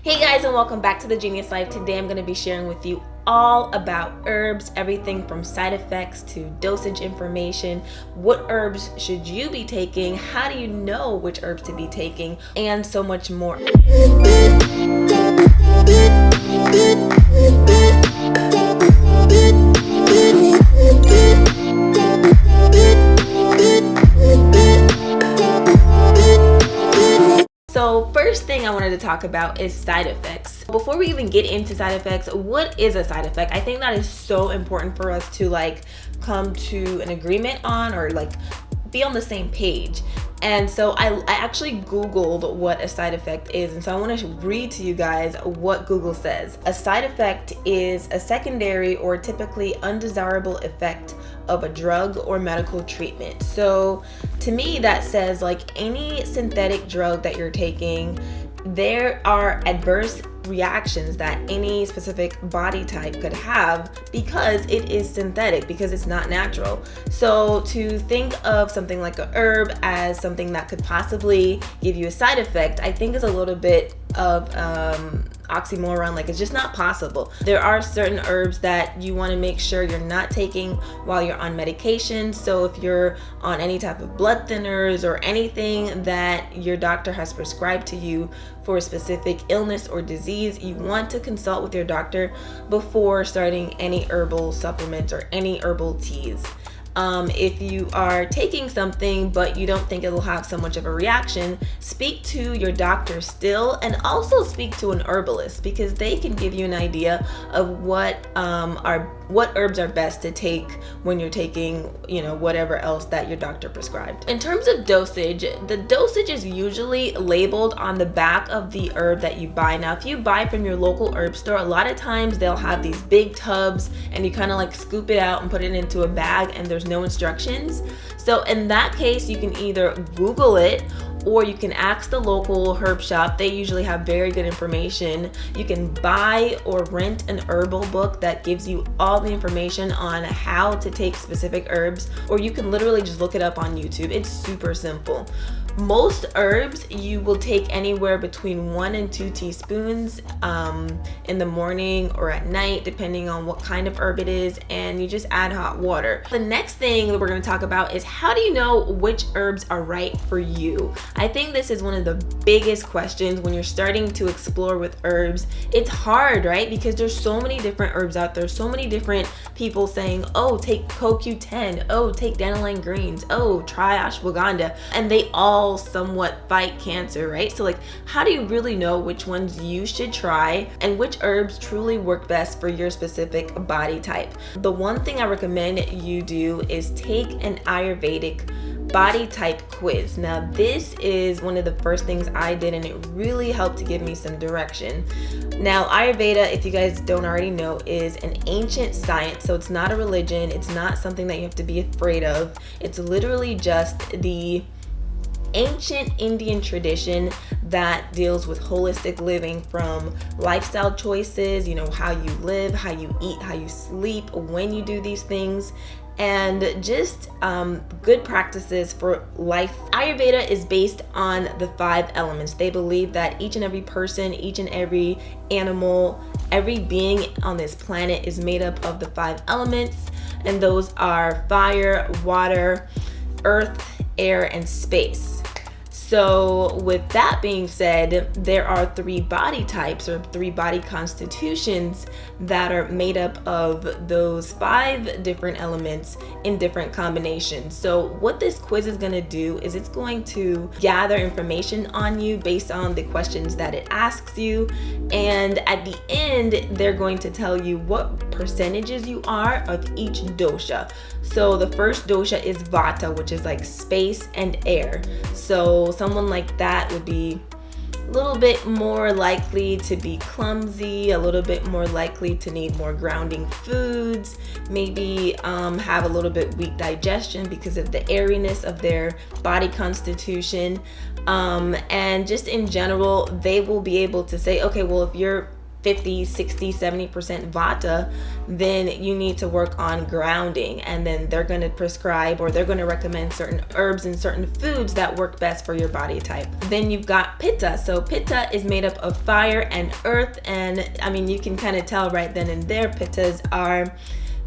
Hey guys, and welcome back to The Genius Life. Today I'm going to be sharing with you all about herbs, everything from side effects to dosage information. What herbs should you be taking? How do you know which herbs to be taking? And so much more. So first thing I wanted to talk about is side effects. Before we even get into side effects, what is a side effect? I think that is so important for us to come to an agreement on, or be on the same page. And so I actually Googled what a side effect is. And so I want to read to you guys what Google says. A side effect is a secondary or typically undesirable effect of a drug or medical treatment. So to me, that says any synthetic drug that you're taking, there are adverse reactions that any specific body type could have because it is synthetic, because it's not natural. So to think of something like a herb as something that could possibly give you a side effect, I think is a little bit of oxymoron. It's just not possible. There are certain herbs that you want to make sure you're not taking while you're on medication. So if you're on any type of blood thinners or anything that your doctor has prescribed to you for a specific illness or disease, you want to consult with your doctor before starting any herbal supplements or any herbal teas. If you are taking something but you don't think it'll have so much of a reaction, speak to your doctor still, and also speak to an herbalist, because they can give you an idea of what herbs are best to take when you're taking, whatever else that your doctor prescribed. In terms of dosage, the dosage is usually labeled on the back of the herb that you buy. Now, if you buy from your local herb store, a lot of times they'll have these big tubs and you kind of scoop it out and put it into a bag, and there's no instructions. So in that case, you can either Google it, or you can ask the local herb shop. They usually have very good information. You can buy or rent an herbal book that gives you all the information on how to take specific herbs, or you can literally just look it up on YouTube. It's super simple. Most herbs you will take anywhere between 1 and 2 teaspoons in the morning or at night, depending on what kind of herb it is, and you just add hot water. The next thing that we're going to talk about is, how do you know which herbs are right for you? I think this is one of the biggest questions when you're starting to explore with herbs. It's hard, right? Because there's so many different herbs out there, so many different people saying, oh, take CoQ10, oh, take dandelion greens, oh, try ashwagandha, and they all somewhat fight cancer, right? So how do you really know which ones you should try and which herbs truly work best for your specific body type? The one thing I recommend you do is take an Ayurvedic body type quiz. Now, this is one of the first things I did, and it really helped to give me some direction. Now, Ayurveda, if you guys don't already know, is an ancient science. So it's not a religion. It's not something that you have to be afraid of. It's literally just the ancient Indian tradition that deals with holistic living, from lifestyle choices, how you live, how you eat, how you sleep, when you do these things, and just good practices for life. Ayurveda is based on the 5 elements. They believe that each and every person, each and every animal, every being on this planet is made up of the 5 elements, and those are fire, water, earth, air, and space. So with that being said, there are 3 body types, or 3 body constitutions, that are made up of those 5 different elements in different combinations. So what this quiz is going to do is it's going to gather information on you based on the questions that it asks you, and at the end they're going to tell you what percentages you are of each dosha. So the first dosha is vata, which is space and air. So someone like that would be a little bit more likely to be clumsy, a little bit more likely to need more grounding foods, maybe have a little bit weak digestion because of the airiness of their body constitution. And just in general, they will be able to say, okay, well, if you're 50, 60, 70% vata, then you need to work on grounding. And then they're going to prescribe, or they're going to recommend certain herbs and certain foods that work best for your body type. Then you've got pitta. So pitta is made up of fire and earth. And I mean, you can kind of tell right then and there, pittas are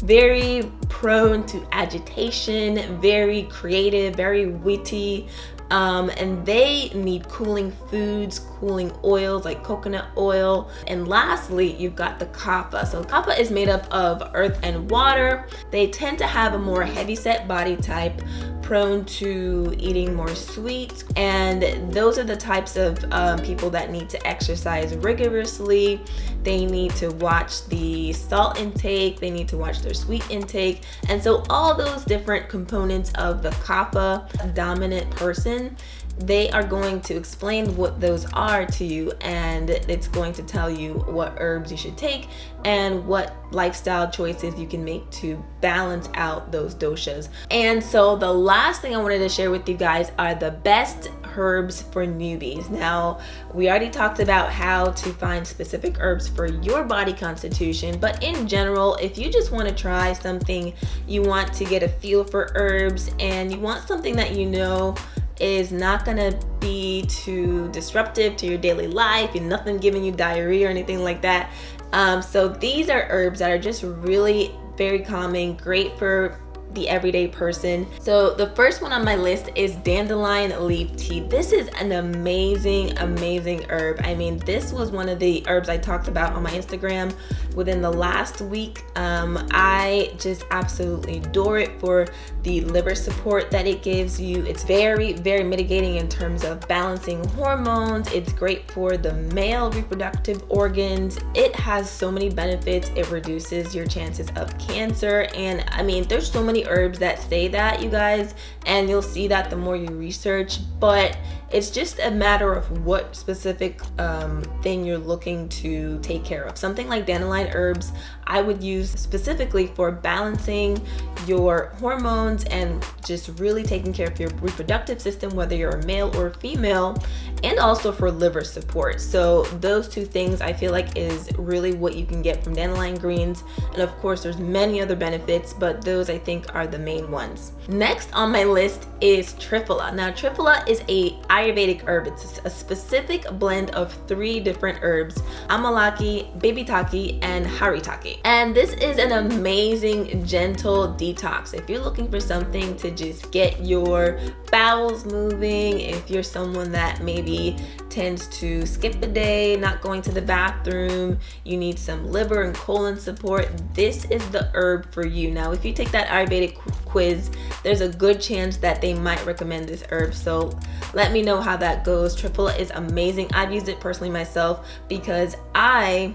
very prone to agitation, very creative, very witty, and they need cooling foods, cooling oils like coconut oil. And lastly, you've got the kapha. So kapha is made up of earth and water. They tend to have a more heavyset body type, prone to eating more sweets, and those are the types of people that need to exercise rigorously. They need to watch the salt intake, they need to watch their sweet intake. And so all those different components of the kapha dominant person, they are going to explain what those are to you, and it's going to tell you what herbs you should take and what lifestyle choices you can make to balance out those doshas. And so the last thing I wanted to share with you guys are the best herbs for newbies. Now, we already talked about how to find specific herbs for your body constitution, but in general, if you just want to try something, you want to get a feel for herbs, and you want something that you know is not gonna be too disruptive to your daily life and nothing giving you diarrhea or anything like that. So these are herbs that are just really very calming, great for the everyday person. So the first one on my list is Dandelion Leaf Tea. This is an amazing herb. I mean, this was one of the herbs I talked about on my Instagram within the last week. I just absolutely adore it for the liver support that it gives you. It's very mitigating in terms of balancing hormones. It's great for the male reproductive organs. It has so many benefits. It reduces your chances of cancer. And I mean, there's so many herbs that say that, you guys, and you'll see that the more you research, but it's just a matter of what specific thing you're looking to take care of. Something like dandelion herbs, I would use specifically for balancing your hormones and just really taking care of your reproductive system, whether you're a male or a female, and also for liver support. So those two things I feel like is really what you can get from dandelion greens. And of course, there's many other benefits, but those I think are the main ones. Next on my list is Triphala. Now, Triphala is a Ayurvedic herb. It's a specific blend of 3 different herbs: Malaki, Babitaki, and Haritaki. And this is an amazing gentle detox. If you're looking for something to just get your bowels moving, if you're someone that maybe tends to skip a day, not going to the bathroom, you need some liver and colon support, this is the herb for you. Now, if you take that Ayurvedic quiz, there's a good chance that they might recommend this herb. So let me know how that goes. Triphala is amazing. I've used it personally myself because I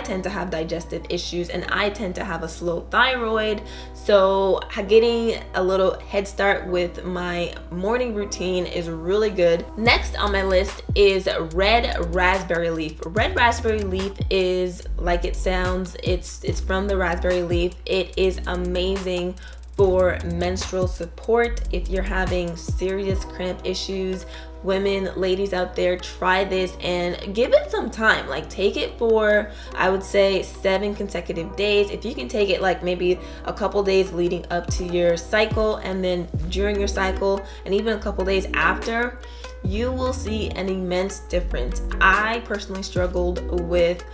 tend to have digestive issues and I tend to have a slow thyroid. So getting a little head start with my morning routine is really good. Next on my list is red raspberry leaf. Red raspberry leaf is like it sounds. It's from the raspberry leaf. It is amazing for menstrual support. If you're having serious cramp issues, women, ladies out there, try this and give it some time. Like, take it for, I would say, 7 consecutive days. If you can take it like maybe a couple days leading up to your cycle, and then during your cycle, and even a couple days after, you will see an immense difference. I personally struggled with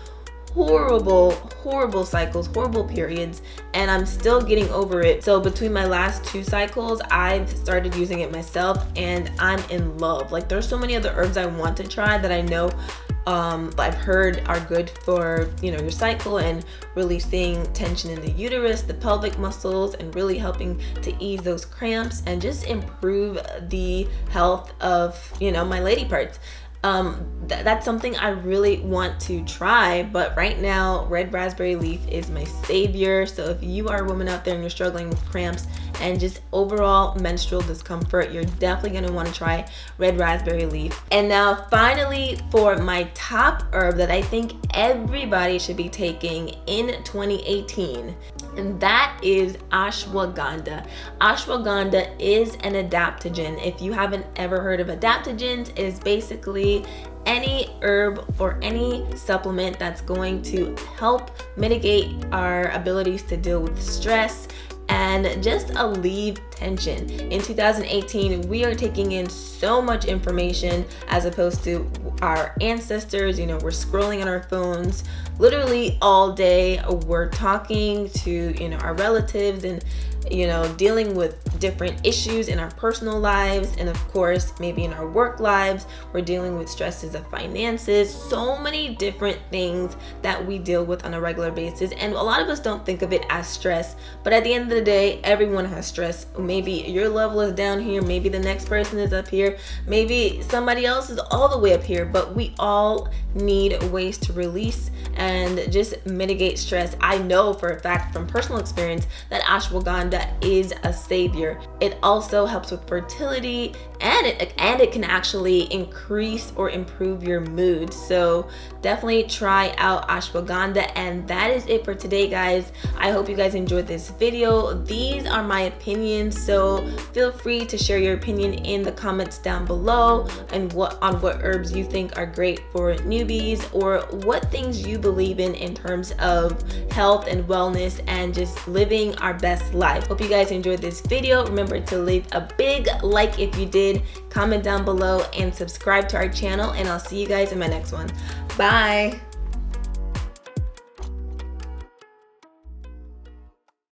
horrible cycles, horrible periods, and I'm still getting over it. So between my last 2 cycles, I've started using it myself and I'm in love. Like, there's so many other herbs I want to try that I know I've heard are good for, your cycle and releasing tension in the uterus, the pelvic muscles, and really helping to ease those cramps and just improve the health of, my lady parts. That's something I really want to try, but right now red raspberry leaf is my savior. So if you are a woman out there and you're struggling with cramps and just overall menstrual discomfort, you're definitely going to want to try red raspberry leaf. And now finally, for my top herb that I think everybody should be taking in 2018, and that is ashwagandha. Ashwagandha is an adaptogen. If you haven't ever heard of adaptogens, it is basically any herb or any supplement that's going to help mitigate our abilities to deal with stress and just alleviate tension. In 2018, we are taking in so much information as opposed to our ancestors. You know, we're scrolling on our phones literally all day. We're talking to, you know, our relatives and, you know, dealing with different issues in our personal lives, and of course maybe in our work lives. We're dealing with stresses of finances, so many different things that we deal with on a regular basis, and a lot of us don't think of it as stress, but at the end of the day, everyone has stress. Maybe your level is down here, maybe the next person is up here, maybe somebody else is all the way up here, but we all need ways to release and just mitigate stress. I know for a fact from personal experience that ashwagandha is a savior. It also helps with fertility, and it can actually increase or improve your mood. So definitely try out ashwagandha. And that is it for today, guys. I hope you guys enjoyed this video. These are my opinions, so feel free to share your opinion in the comments down below, and what herbs you think are great for newbies, or what things you believe in terms of health and wellness and just living our best life. Hope you guys enjoyed this video. Remember to leave a big like if you did, comment down below, and subscribe to our channel, and I'll see you guys in my next one. Bye.